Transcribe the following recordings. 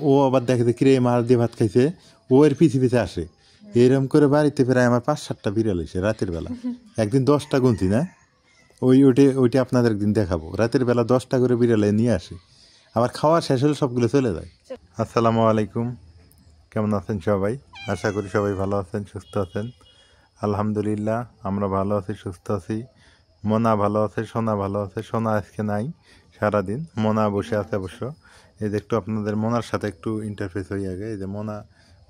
ও আবার দেখে যে কিরে মাছ দিয়ে ভাত খাইছে, ও এর পিছে পিছে আসে। এরকম করে বাড়িতে প্রায় আমার 5-7টা বিড়াল হয়েছে রাতের বেলা। একদিন 10টা গুনতি না, ওইটা আপনাদের একদিন দেখাবো। রাতের বেলা 10টা করে বিড়ালে নিয়ে আসে, আবার খাওয়া শেষ হলে সবগুলো চলে যায়। আসসালামু আলাইকুম, কেমন আছেন সবাই? আশা করি সবাই ভালো আছেন, সুস্থ আছেন। আলহামদুলিল্লাহ আমরা ভালো আছি, সুস্থ আছি। মোনা ভালো আছে, সোনা ভালো আছে। সোনা আজকে নাই সারাদিন, মোনা বসে আছে অবশ্য। এই যে একটু আপনাদের মোনার সাথে একটু ইন্টারফেস হয়ে আগে, এই যে মোনা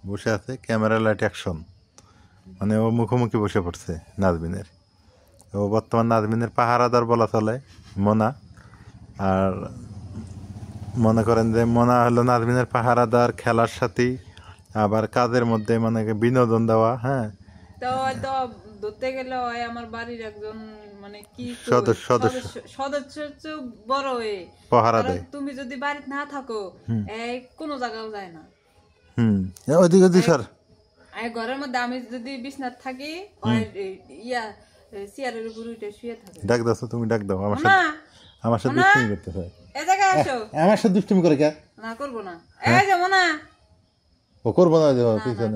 বসে আছে, ক্যামেরা লাইট অ্যাকশন, মানে ও মুখোমুখি বসে পড়ছে নাজমিনের। ও বর্তমান নাজমিনের পাহারাদার বলা চলে মোনা। আর মনে করেন যে মোনা হলো নাজমিনের পাহারাদার, খেলার সাথী, আবার কাজের মধ্যে মানে বিনোদন দেওয়া। হ্যাঁ, ধরতে গেলে আমার বাড়ির একজন মানে কি সদস্য বড় হয়ে পাহারা দেয়। তুমি যদি বাড়িতে না থাকো কোনো জায়গাও যায় না। ওইদিকে ওইদিকে স্যার ঘরের মধ্যে আমি যদি বিছনাত থাকি ইয়া চেয়ারের উপর উঠে শুয়ে থাকে। ডাক দাও, তুমি ডাক দাও। আমার সাথে দুষ্টুমি করতে হয়। এই জায়গায় আসো। আমার সাথে দুষ্টুমি করে কে? না করব না। এই যাবো না, ও করবো না,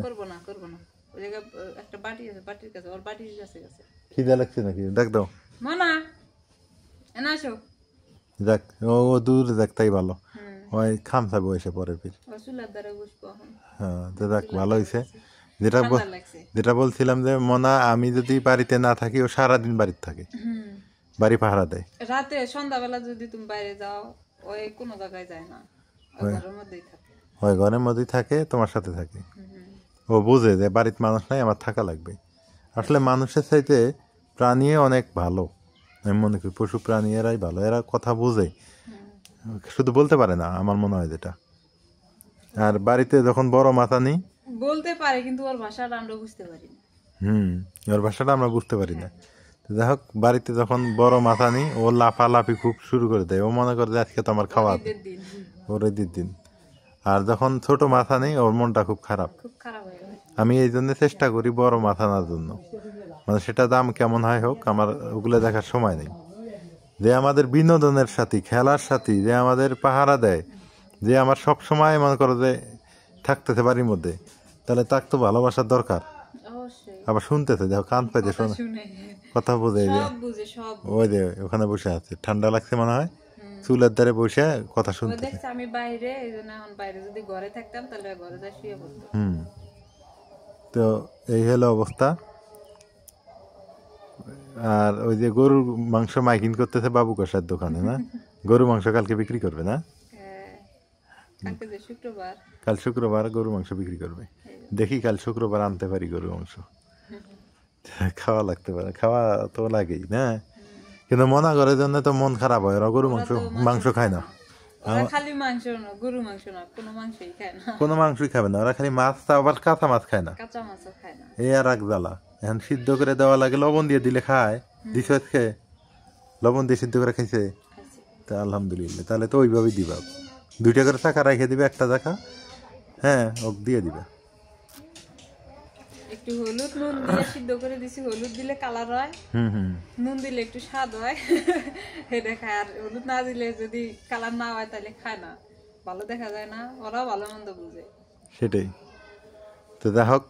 করবো না, করবো না। ওই জায়গায় একটা বাটি আছে, বাটির কাছে, ওর বাটির কাছে গেছে। খিদে লাগছে নাকি? ডাক দাও। মানা এনা আসো। যাক, ও দূরে যাক, তাই ভালো। ওই খামসাবো এসে পরে ফির। চুলার দ্বারা বসবো এখন। হ্যাঁ, যাক ভালো হয়েছে। যেটা বলছিলাম যে মোনা আমি যদি বাড়িতে না থাকি, ও সারাদিন বাড়িতে থাকে, বাড়ি পাহারা দেয়। রাতে সন্ধ্যাবেলা যদি তুমি বাইরে যাও, ওই কোনো জায়গায় যায় না, ঘরের মধ্যেই থাকে। ওই ঘরের মধ্যেই থাকে, তোমার সাথে থাকে। ও বুঝে যে বাড়িতে মানুষ নাই, আমার থাকা লাগবে। আসলে মানুষের চাইতে প্রাণী অনেক ভালো, আমি মনে করি। পশু প্রাণী এরাই ভালো, এরা কথা বুঝে, শুধু বলতে পারে না, আমার মনে হয় যেটা। আর বাড়িতে যখন বড় মাথা নেই, বলতে পারে কিন্তু ওর ভাষাটা আমরা বুঝতে পারি না। ওর ভাষাটা আমরা বুঝতে পারি না। যাই হোক, বাড়িতে যখন বড় মাথা নেই, ও লাফালাফি খুব শুরু করে দেয়। ও মনে করে যে আজকে তো আমার খাওয়া, ওর ঈদের দিন। আর যখন ছোট মাথা নেই, ওর মনটা খুব খারাপ। আমি এই জন্য চেষ্টা করি বড় মাথা নেওয়ার জন্য, মানে সেটা দাম কেমন হয় হোক, আমার ওগুলো দেখার সময় নেই। যে আমাদের বিনোদনের সাথী, খেলার সাথী, যে আমাদের পাহারা দেয়, যে আমার সব সময় মনে করো যে থাকতেছে বাড়ির মধ্যে, তাহলে তাক তো ভালোবাসার দরকার। আবার শুনতেছে, দেখো কান পাইতে শোনে, কথা বোঝে। ওই যে ওখানে বসে আছে, ঠান্ডা লাগছে মনে হয়, চুলের ধারে বসে কথা শুনতে। আমি বাইরে, এইজন্য এখন বাইরে যদি ঘরে থাকতাম তাহলে ঘরে যা শুয়ে পড়তো। তো এই হলো অবস্থা। আর ওই যে গরুর মাংস মাইকিং করতেছে বাবু কষার দোকানে, না? গরু মাংস কালকে বিক্রি করবে না? কাল শুক্রবার গরু মাংস বিক্রি করবে। দেখি কাল শুক্রবার আনতে পারি গরু মাংস, খাওয়া লাগতে পারে, খাওয়া তো লাগেই না। কিন্তু মনা করার জন্য তো মন খারাপ হয়, ওরা গরু মাংস খায় না। খালি মাংস না, গরু মাংস না, কোনো মাংসই খায় না, কোনো মাংসই খাবে না ওরা, খালি মাছ, আবার কাঁচা মাছ খায় না, কাঁচা মাছও খায় না। এই আর এক জ্বালা। এখন সিদ্ধ করে দেওয়া লাগে, লবণ দিয়ে দিলে খায়। দিছ আজকে লবণ দিয়ে সিদ্ধ করে খাইছে, তা আলহামদুলিল্লাহ। তাহলে তো ওইভাবেই দিবা, 2টা করে চাকা রেখে দিবে, একটা চাকা হ্যাঁ ওক দিয়ে দিবে। একটু হলুদ নুন দিয়ে সিদ্ধ করে দিছি, হলুদ দিলে কালার হয়, নুন দিলে একটু স্বাদ হয়, এটা খায়। আর হলুদ না দিলে যদি কালার না হয় তাহলে খায় না, ভালো দেখা যায় না, ওরাও ভালো মন্দ বুঝে। সেটাই তো। যাই হোক,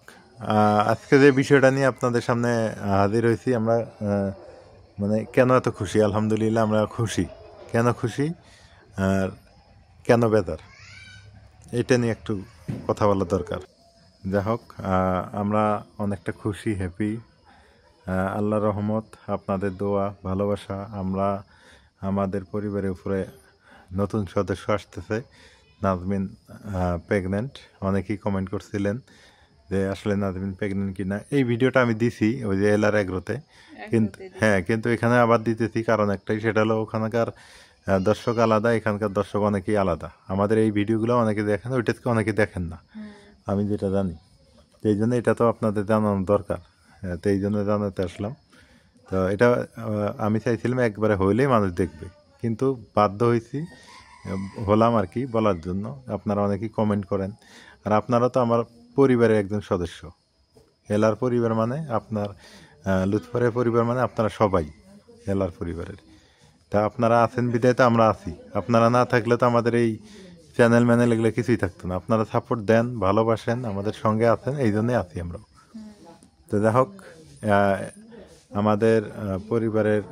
আজকে যে বিষয়টা নিয়ে আপনাদের সামনে হাজির হয়েছি আমরা, মানে কেন এত খুশি? আলহামদুলিল্লাহ আমরা খুশি। কেন খুশি আর কেন বেদার, এটা নিয়ে একটু কথা বলা দরকার। যাই হোক, আমরা অনেকটা খুশি, হ্যাপি। আল্লাহ রহমত, আপনাদের দোয়া, ভালোবাসা, আমরা আমাদের পরিবারের উপরে নতুন সদস্য আসতেছে। নাজমিন প্রেগনেন্ট। অনেকেই কমেন্ট করছিলেন যে আসলে নাজমিন প্রেগনেন্ট কিনা। এই ভিডিওটা আমি দিছি ওই যে এলার এগ্রোতে, কিন্তু হ্যাঁ, কিন্তু এখানে আবার দিতেছি কারণ একটাই, সেটা হলো ওখানকার দর্শক আলাদা, এখানকার দর্শক অনেকেই আলাদা। আমাদের এই ভিডিওগুলো অনেকে দেখেন, ওইটাকে অনেকে দেখেন না, আমি যেটা জানি। তো এই জন্য এটা তো আপনাদের জানানো দরকার, তো এই জন্য জানাতে আসলাম। তো এটা আমি চাইছিলাম একবারে হইলেই মানুষ দেখবে, কিন্তু বাধ্য হয়েছি, হলাম আর কি বলার জন্য। আপনারা অনেকেই কমেন্ট করেন, আর আপনারা তো আমার পরিবারের একজন সদস্য। এলার পরিবার মানে আপনার, লুৎফরের পরিবার মানে আপনারা সবাই এলার পরিবারের। তা আপনারা আছেন বিদায় তো আমরা আছি, আপনারা না থাকলে তো আমাদের এই চ্যানেল ম্যানেল এগুলো কিছুই থাকতো না। আপনারা সাপোর্ট দেন, ভালোবাসেন, আমাদের সঙ্গে আছেন, এই জন্যই আছি আমরা। তো যাই হোক, আমাদের পরিবারের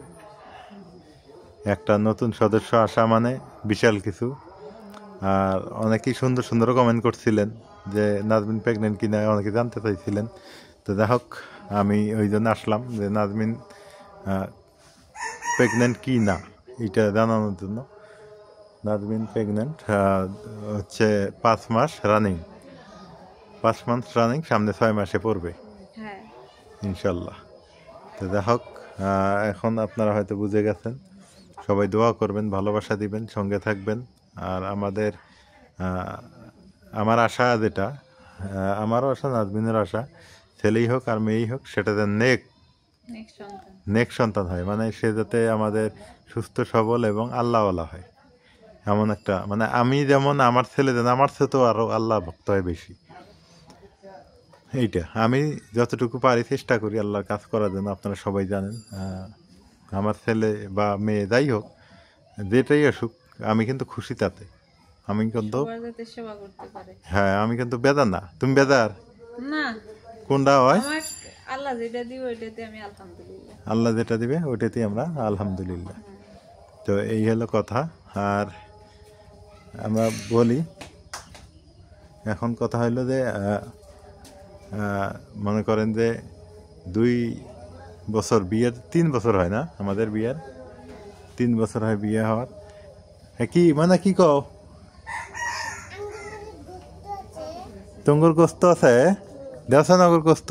একটা নতুন সদস্য আসা মানে বিশাল কিছু। আর অনেকেই সুন্দর সুন্দর কমেন্ট করছিলেন যে নাজমিন প্রেগনেন্ট কিনা, অনেকে জানতে চাইছিলেন। তো যাই হোক, আমি ওই জন্য আসলাম যে নাজমিন প্রেগনেন্ট কি না এটা জানানোর জন্য। নাজমিন প্রেগনেন্ট হচ্ছে 5 মাস রানিং, 5 মান্থ রানিং, সামনে 6 মাসে পড়বে হ্যাঁ ইনশাল্লাহ। তো যাই হোক, এখন আপনারা হয়তো বুঝে গেছেন। সবাই দোয়া করবেন, ভালোবাসা দিবেন, সঙ্গে থাকবেন। আর আমার আশা যেটা, আমারও আশা, নাজমিনের আশা, ছেলেই হোক আর মেয়েই হোক, সেটা যেন নেক্সট সন্তান হয়, মানে সে যাতে আমাদের সুস্থ সবল এবং আল্লাহওয়ালা হয়, এমন একটা, মানে আমি যেমন আমার ছেলে যেন আমার চেয়ে তো আরও আল্লাহ ভক্ত হয় বেশি। এইটা আমি যতটুকু পারি চেষ্টা করি আল্লাহর কাজ করার জন্য। আপনারা সবাই জানেন, আমার ছেলে বা মেয়ে যাই হোক, যেটাই আসুক, আমি কিন্তু খুশি তাতে। আমি কিন্তু হ্যাঁ, আমি কিন্তু বেজার না। তুমি বেজার না? কোনটা হয়? আল্লাহ যেটা দিবে ওইটাতে আমি আলহামদুলিল্লাহ। আল্লাহ যেটা দিবে ওইটাতেই আমরা আলহামদুলিল্লাহ। তো এই হলো কথা। আর আমরা বলি, এখন কথা হইলো যে মনে করেন যে 2 বছর বিয়ের, 3 বছর হয় না আমাদের বিয়ের, 3 বছর হয় বিয়ে হওয়ার। হ্যাঁ, কি মানে কি কও? তুঙ্গুর গোস্ত আছে, দেওসানগর গোস্ত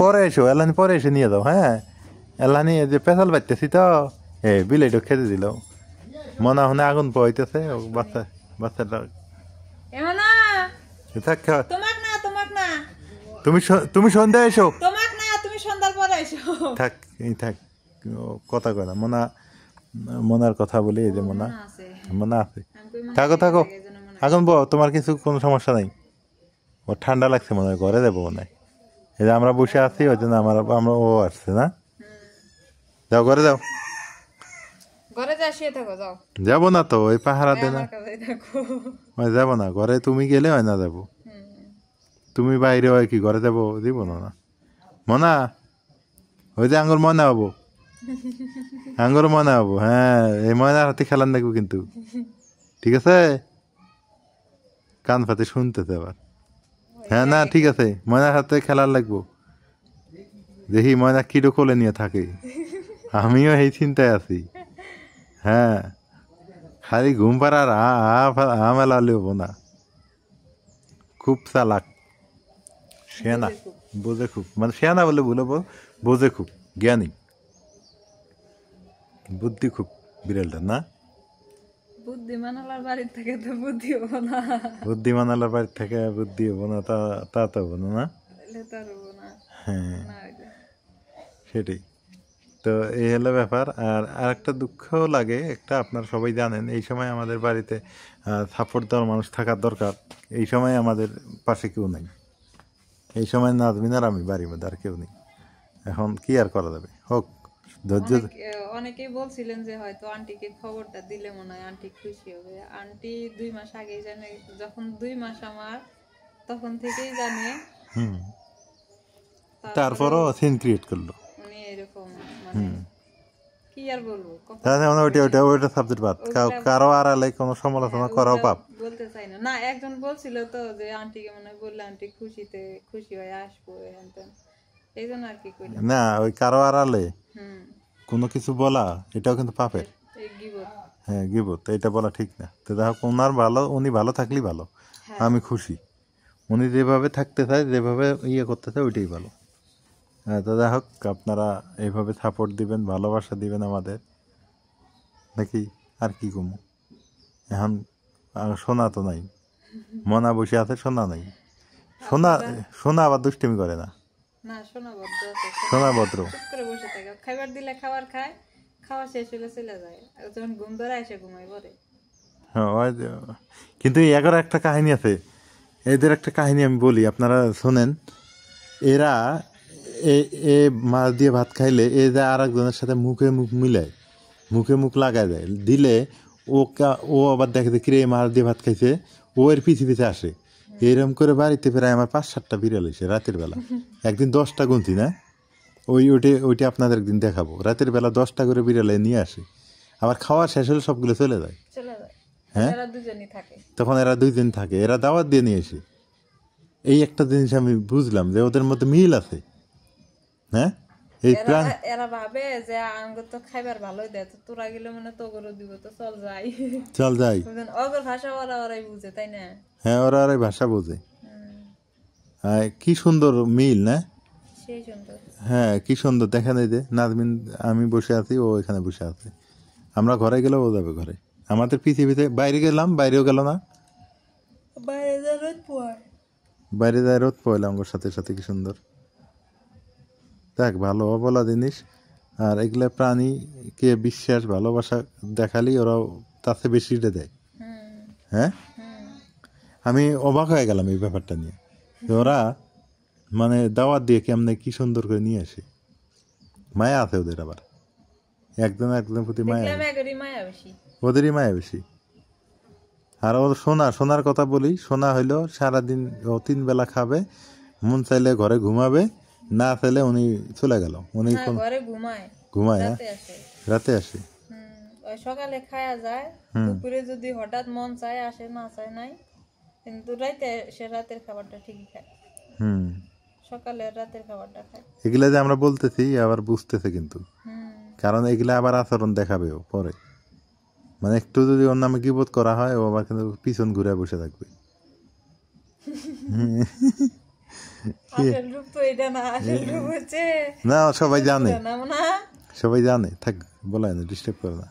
পরে এসো, এলানি পরে এসে নিয়ে যাও। হ্যাঁ, এলানি যে পেশাল বাড়তেছি তো বিলেটও খেতে দিল, মনে হয় আগুন পাইতেছে বাচ্চাটা। তুমি সন্ধ্যা এসো, থাক থাক, কথা কয় না মনার কথা বলি। এই যে মনা আছে, থাকো থাকো, এখন তোমার কিছু কোনো সমস্যা নাই। ও ঠান্ডা লাগছে মনে হয়, ঘরে যাবো মনে হয়। এই যে আমরা বসে আছি, ওই জন্য আমরা ও আসছে না। যাও ঘরে যাও। যাবো না তো, ওই পাহারা দে না, যাবো না ঘরে। তুমি গেলে হয় না যাবো, তুমি বাইরে হয় কি ঘরে যাবো দিব না। মনা, ওই যে আঙ্গুর ময়না হবো, আঙ্গুর ময়না হবো। হ্যাঁ, এই ময়নার হাতে খেলান দেখবো কিন্তু, ঠিক আছে? কান পাতে শুনতেছে আবার। হ্যাঁ না, ঠিক আছে, ময়নার হাতে খেলার লাগবো। দেখি ময়না কিটো কোলে নিয়ে থাকে, আমিও এই চিন্তায় আছি। হ্যাঁ, খালি ঘুম পাড়ার মেলা হবো না। খুব চালাক, শেয়ানা, বোঝে খুব, মানে শেয়ানা বলে বলবো, বোঝে খুব, জ্ঞানী, বুদ্ধি খুব বিড়ালটা না। বুদ্ধিমান আলার বাড়ির থেকে তো বুদ্ধি হবো না, বুদ্ধিমান আলার বাড়ির থেকে বুদ্ধি হবো না, তা তো হবো না। হ্যাঁ, সেটাই তো, এই হলো ব্যাপার। আর আরেকটা দুঃখ লাগে একটা, আপনারা সবাই জানেন, এই সময় আমাদের বাড়িতে সাপোর্ট দেওয়ার মানুষ থাকার দরকার। এই সময় আমাদের পাশে কেউ নেই, এই সময় নাজমিন আর আমি বাড়ির মধ্যে আর কেউ নেই। এখন কি আর করা যাবে, হোক ধৈর্য। অনেকেই বলছিলেন যে হয়তো আন্টিকে খবরটা দিলে মনে হয় আন্টি খুশি হবে। আন্টি 2 মাস আগেই জানে, যখন 2 মাস আমার, তখন থেকেই জানে। তারপরও সিন ক্রিয়েট করলো উনি এরকম, মানে কি আর বলবো, ওইটা সাবজেক্ট বাদ, কারো আড়ালে কোনো সমালোচনা করাও পাপ। বলতে চাই না। না, একজন বলছিল তো যে আন্টিকে মনে হয় বললে আন্টি খুশি হয়ে আসবো, এই জন্য আর কি কইলাম। না, ওই কারো আড়ালে কোনো কিছু বলা, এটাও কিন্তু পাপের। হ্যাঁ, গিবত, এটা বলা ঠিক না। তো দেখো, ওনার ভালো, উনি ভালো থাকলেই ভালো, আমি খুশি। উনি যেভাবে থাকতে চায়, যেভাবে করতে চায়, ওইটাই ভালো। হ্যাঁ, তো যাই হোক, আপনারা এইভাবে সাপোর্ট দিবেন, ভালোবাসা দিবেন আমাদের, নাকি আর কি কম। এখন সোনা তো নাই, মনা বসে আছে, সোনা নাই। সোনা আবার দুষ্টিমি করে না, সোনা ভদ্র, খাবার দিলে খাবার খায়, খাওয়া শেষ হলে চলে যায়, যখন ঘুম ধরে এসে ঘুমাই পড়ে। হ্যাঁ, কিন্তু এগার একটা কাহিনী আছে, এদের একটা কাহিনী আমি বলি, আপনারা শোনেন। এরা মাছ দিয়ে ভাত খাইলে, এ যা আর একজনের সাথে মুখে মুখ মিলায়, মুখে মুখ লাগায় দেয়, দিলে ও আবার দেখে যে কিরে মাছ দিয়ে ভাত খাইছে, ও এর পিছে পিছে আসে। এরকম করে বাড়িতে প্রায় আমার 5-7টা বিড়াল হয়েছে রাতের বেলা। একদিন 10টা গুনতি না, ওইটা আপনাদের একদিন দেখাবো। রাতের বেলা 10টা করে বিড়ালে নিয়ে আসে, আবার খাওয়া শেষ হলে সবগুলো চলে যায়। হ্যাঁ, তখন এরা 2 দিন থাকে, এরা দাওয়াত দিয়ে নিয়ে আসে। এই একটা জিনিস আমি বুঝলাম যে ওদের মধ্যে মিল আছে। হ্যাঁ, এই প্রাণ এরা ভাবে যে আঙ্গ তো খাইবার ভালোই দেয়, তো তোরা গেলে মানে তো গরু দিব, তো চল যাই চল যাই। অগর ভাষা ওরাই বুঝে, তাই না? হ্যাঁ, ওরা আর ভাষা বোঝে। কি সুন্দর মিল না? সেই সুন্দর। হ্যাঁ, কি সুন্দর। দেখেন এই যে নাজমিন, আমি বসে আছি, ও এখানে বসে আছে। আমরা ঘরে গেলে ও যাবে ঘরে। আমাদের পৃথিবীতে বাইরে গেলাম, বাইরেও গেল না, বাইরে যায় রোদ পয়লাম ওর সাথে সাথে। কি সুন্দর দেখ, ভালো বলা জিনিস। আর এগুলা প্রাণীকে বিশ্বাস ভালোবাসা দেখালি ওরাও তাতে বেশি দেয়। হ্যাঁ, আমি অবাক হয়ে গেলাম এই ব্যাপারটা নিয়ে, যে ওরা মানে দাওয়াত দিয়ে কেমনে কি সুন্দর করে নিয়ে আসে। মায়া আছে ওদের, আবার একজনের প্রতি মায়া, ওদেরই মায়া বেশি। আর ওর সোনার কথা বলি, সোনা হইলো সারাদিন ও 3 বেলা খাবে, মন চাইলে ঘরে ঘুমাবে, না চাইলে উনি চলে গেল। উনি ঘুমায়, রাতে আসে, সকালে খায়া যায়, দুপুরে যদি হঠাৎ মন চায় আসে, না চায় নাই, কিন্তু রাতের খাবারটা ঠিকই খায়। সকালে রাতের খাবারটা খায়। এগুলা যে আমরা বলতেছি আবার বুঝতেছে কিন্তু, কারণ এগুলা আবার আচরণ দেখাবে ও পরে। মানে একটু যদি ওর নামে গীবত করা হয়, ও আবার কিন্তু পিছন ঘুরে বসে থাকবে। না, সবাই জানে, সবাই জানে, থাক বলা না, ডিস্টার্ব করে না।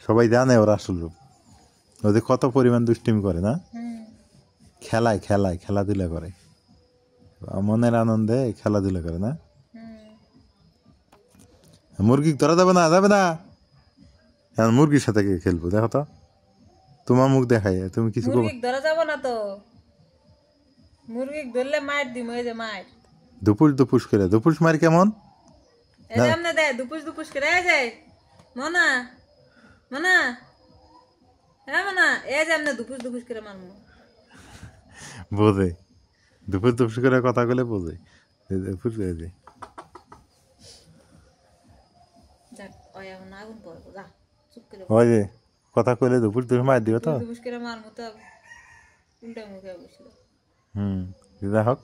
সবাই জানে ওর আসল রূপ। ওদের কত পরিমাণ দুষ্টিমি করে না, খেলাধুলা করে, মনের আনন্দে খেলাধুলা করে না। মুরগি ধরা যাবে না, মুরগির সাথে কে খেলবো? দেখো তো, তোমার মুখ দেখাই, তুমি কিছু ধরা যাবো না তো, মুরগি ধরলে মার দিম, ওই যে মার দুপুস করে। দুপুস মার কেমন দুপুস করে যায় মনা এই যে আমরা দুপুস করে মারমু। বোঝে, দুপুস করে কথা বলে বোঝে। ওই যে কথা কইলে দুপুস মার দিও তো, যাই হোক,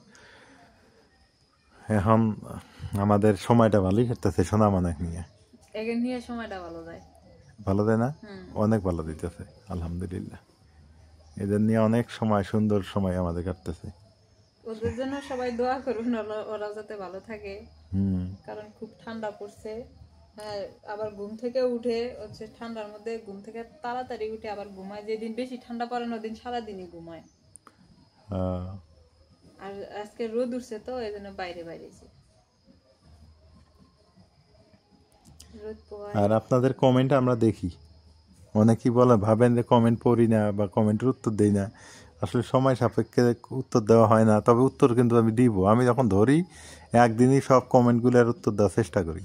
এখন আমাদের সময়টা ভালোই কাটতেছে সোনামানাক নিয়ে। সময়টা ভালো যায় না? অনেক ভালো দিতেছে আলহামদুলিল্লাহ। এদের নিয়ে অনেক সময়, সুন্দর সময় আমাদের কাটতেছে। ওদের জন্য সবাই দোয়া করুন, ওরা যাতে ভালো থাকে, কারণ খুব ঠান্ডা পড়ছে। হ্যাঁ, আবার ঘুম থেকে উঠে হচ্ছে ঠান্ডার মধ্যে, ঘুম থেকে তাড়াতাড়ি উঠে আবার ঘুমায়। যেদিন বেশি ঠান্ডা পড়ে না ওদিন সারাদিনই ঘুমায়। আর আজকে রোদ উঠছে তো এই জন্য বাইরে আর আপনাদের কমেন্ট আমরা দেখি, অনেকেই বলে ভাবেন যে কমেন্ট পড়ি না বা কমেন্টের উত্তর দেই না। আসলে সময় সাপেক্ষে উত্তর দেওয়া হয় না, তবে উত্তর কিন্তু আমি দিব। আমি যখন ধরি একদিনই সব কমেন্টগুলোর উত্তর দেওয়ার চেষ্টা করি।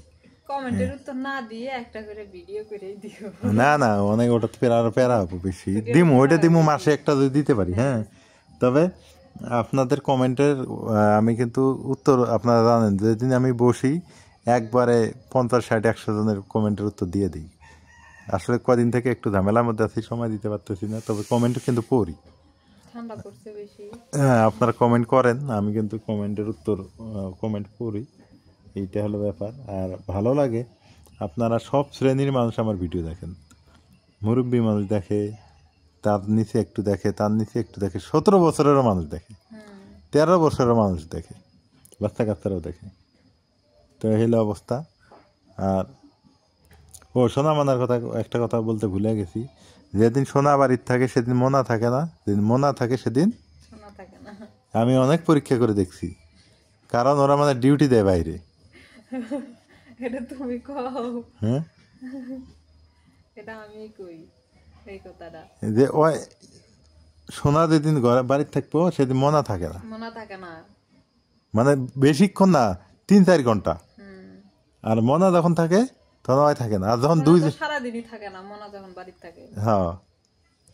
কমেন্টের উত্তর না দিয়ে একটা করে ভিডিও করে দিও। না, অনেক ওটা প্যারা হবো বেশি, ওইটা দিমু মাসে একটা যদি দিতে পারি। হ্যাঁ, তবে আপনাদের কমেন্টের আমি কিন্তু উত্তর, আপনারা জানেন যেদিন আমি বসি একবারে 50, 60, 100 জনের কমেন্টের উত্তর দিয়ে দিই। আসলে কদিন থেকে একটু ঝামেলার মধ্যে আছি, সময় দিতে পারতেছি না, তবে কমেন্ট কিন্তু পড়ি। হ্যাঁ, আপনারা কমেন্ট করেন, আমি কিন্তু কমেন্টের উত্তর কমেন্ট পড়ি, এইটা হলো ব্যাপার। আর ভালো লাগে, আপনারা সব শ্রেণীর মানুষ আমার ভিডিও দেখেন। মুরব্বী মানুষ দেখে, তার নিচে একটু দেখে, তার নিচে একটু দেখে, 17 বছরেরও মানুষ দেখে, 13 বছরেরও মানুষ দেখে, বাচ্চা কাচ্চারাও দেখে। তো এই হলো অবস্থা। আর সোনামানার কথা, একটা কথা বলতে ভুলে গেছি, যেদিন সোনা বাড়ির থাকে সেদিন মোনা থাকে না, যেদিন মোনা থাকে সেদিন আমি অনেক পরীক্ষা করে দেখছি, কারণ ওরা মানে ডিউটি দেয় বাইরে। এটা তুমি কও? হ্যাঁ, এটা আমি কই এই কথাটা, যে ওই সোনা যেদিন বাড়ির থাকবো সেদিন মোনা থাকে না, মানে বেশিক্ষণ না, 3-4 ঘন্টা। আর মোনা যখন থাকে তখন ওই থাকে না। আর যখন দুই সারাদিনই থাকে না, মোনা যখন বাড়িতে থাকে। হ্যাঁ,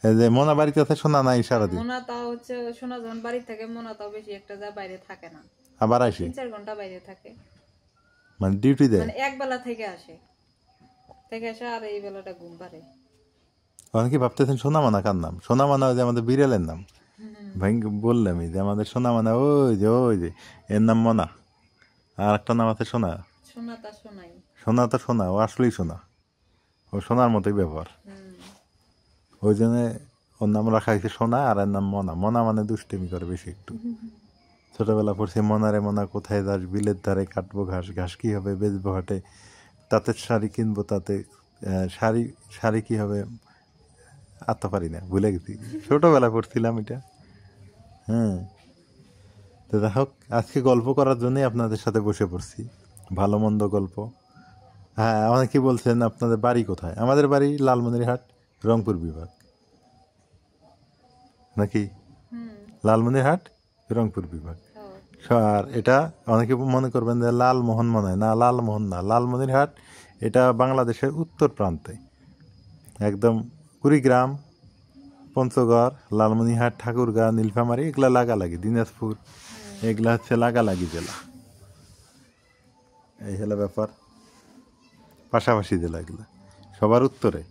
এই যে মোনা বাড়িতে আছে, সোনা নাই সারাদিন। মোনা তাও হচ্ছে সোনা যখন বাড়িতে থাকে, মোনা তাও বেশি একটা যা বাইরে থাকে না, আবার আসে 3-4 ঘন্টা বাইরে থাকে, মানে ডিউটি দেয়, মানে এক বেলা থেকে আসে আর এই বেলাটা ঘুম পারে। অনেকে ভাবতেছেন সোনা মানা কার নাম? সোনা মানা ওই যে আমাদের বিড়ালের নাম। ভাই বললামই যে আমাদের সোনা মানা ওই যে এর নাম মনা, আর একটা নাম আছে সোনা। সোনা তা সোনাই, সোনা তো সোনা, ও আসলেই সোনা, ও সোনার মতোই ব্যবহার। ওই জন্য ওর নাম রাখা হয়েছে সোনা, আর এর নাম মনা। মনা মানে দুষ্টেমি করে বেশি একটু। ছোটবেলা পড়ছি মনারে মনা কোথায় যাস, বিলের ধারে কাটবো ঘাস, ঘাস কি হবে বেচবো হাটে, তাঁতের শাড়ি কিনবো, তাতে শাড়ি কি হবে আর তো পারি না, ভুলে গেছি, ছোটবেলা পড়ছিলাম এটা। হ্যাঁ, তো যাই হোক, আজকে গল্প করার জন্যই আপনাদের সাথে বসে পড়ছি, ভালো মন্দ গল্প। হ্যাঁ, অনেকে বলছেন আপনাদের বাড়ি কোথায়? আমাদের বাড়ি লালমনিরহাট, রংপুর বিভাগ। নাকি? লালমনিরহাট, রংপুর বিভাগ। আর এটা অনেকে মনে করবেন যে লালমোহন মনে হয়, না লালমোহন না, লালমনিরহাট এটা বাংলাদেশের উত্তর প্রান্তে, একদম কুড়িগ্রাম, পঞ্চগড়, লালমনিরহাট, ঠাকুরগাঁ, নীলফামারী এগুলা লাগালাগি, দিনাজপুর এগুলা হচ্ছে লাগালাগি জেলা। এই হলো ব্যাপার, পাশাপাশি জেলা এগুলা, সবার উত্তরে।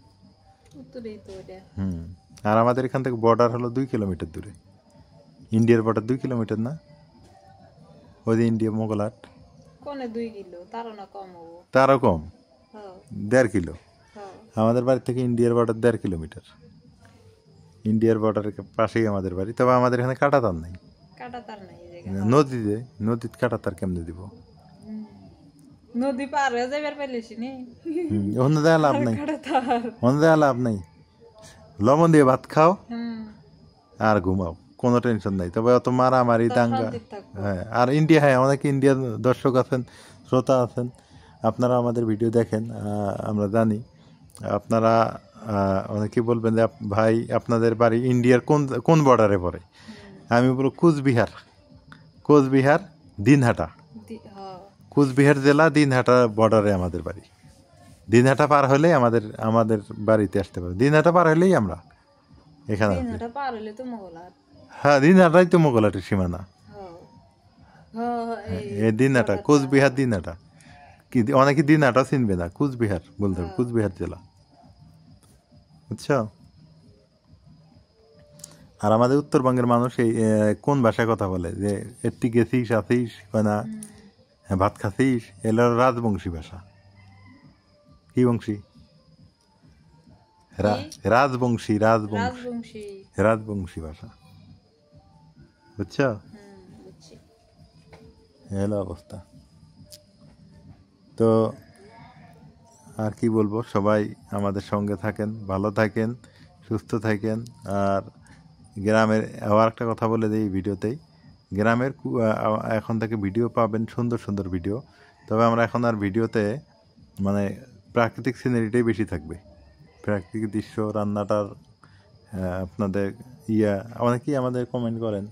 আর আমাদের এখান থেকে বর্ডার হলো 2 কিলোমিটার দূরে, ইন্ডিয়ার বর্ডার 2 কিলোমিটার না, ওই যে ইন্ডিয়া মোগলহাট, কোনে 2 কিলো, তারও না কম হবো, তারও কম, 1.5 কিলো। আমাদের বাড়ি থেকে ইন্ডিয়ার বর্ডার 1.5 কিলোমিটার, ইন্ডিয়ার বর্ডারের পাশেই আমাদের বাড়ি। তবে আমাদের এখানে কাঁটাতার নাই, নদীতে কাঁটাতার কেমনে দিব? নদী পার হয়ে যাবার পেলেছি নি, অন্য দেয়া লাভ নাই, অন্য দেয়া লাভ নাই। লবণ দিয়ে ভাত খাও আর ঘুমাও, কোনো টেনশন নাই। তবে অত মারামারি দাঙ্গা, হ্যাঁ। আর ইন্ডিয়া, হ্যাঁ, অনেকে ইন্ডিয়ার দর্শক আছেন, শ্রোতা আছেন, আপনারা আমাদের ভিডিও দেখেন, আমরা জানি। আপনারা অনেকেই বলবেন যে ভাই আপনাদের বাড়ি ইন্ডিয়ার কোন বর্ডারে পড়ে? আমি বলবো কোচবিহার দিনহাটা, কোচবিহার জেলা দিনহাটা বর্ডারে আমাদের বাড়ি। দিনহাটা পার হলেই আমাদের বাড়িতে আসতে পারে, দিনহাটা পার হলেই আমরা এখানে। হ্যাঁ, দিনহাটাই তো মোগলহাটের সীমানা, এই দিনহাটা, কোচবিহার দিনহাটা। অনেকে দিনহাটা চিনবে না, কোচবিহার বলতে হবে, কোচবিহার জেলা, বুঝছো? আর আমাদের উত্তরবঙ্গের মানুষ এই কোন ভাষায় কথা বলে, যে এটি গেছিস আসিস না, ভাত খাসিস, এলো রাজবংশী ভাষা। কি বংশী? রাজবংশী ভাষা, বুঝছো? এলো অবস্থা। তো আর কি বলবো, সবাই আমাদের সঙ্গে থাকেন, ভালো থাকেন, সুস্থ থাকেন। আর গ্রামের আবার একটা কথা বলে দিই ভিডিওতেই, গ্রামের এখন থেকে ভিডিও পাবেন, সুন্দর সুন্দর ভিডিও। তবে আমরা এখন আর ভিডিওতে মানে প্রাকৃতিক সিনারিটাই বেশি থাকবে, প্রাকৃতিক দৃশ্য, রান্নাটার আপনাদের অনেকেই আমাদের কমেন্ট করেন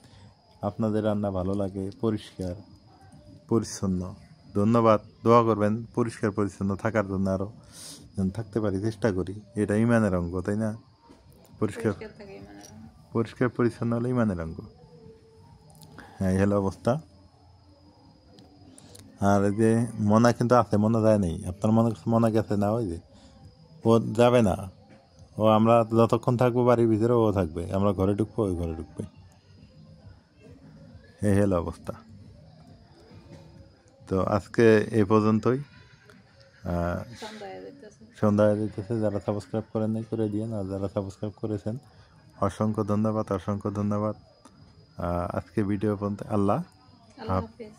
আপনাদের রান্না ভালো লাগে, পরিষ্কার পরিচ্ছন্ন। ধন্যবাদ, দোয়া করবেন পরিষ্কার পরিচ্ছন্ন থাকার জন্য, আরও থাকতে পারি, চেষ্টা করি। এটা ইমানের অঙ্গ, তাই না? পরিষ্কার পরিচ্ছন্ন হলে ইমানের অঙ্গ। হ্যাঁ, এই হলো অবস্থা। আর এই যে মনা কিন্তু আছে, মনা যায় নেই, আপনার মনে গেছে না? ওই যে ও যাবে না, ও আমরা যতক্ষণ থাকবো বাড়ির ভিতরে ও থাকবে, আমরা ঘরে ঢুকবো ওই ঘরে ঢুকবে। এই হলো অবস্থা। তো আজকে এই পর্যন্তই, সন্ধ্যা হয়ে যেতেছে। যারা সাবস্ক্রাইব করেন নাই করে দিয়েন, আর যারা সাবস্ক্রাইব করেছেন অসংখ্য ধন্যবাদ, অসংখ্য ধন্যবাদ। আজকে ভিডিও পর্যন্ত, আল্লাহ হাফেজ।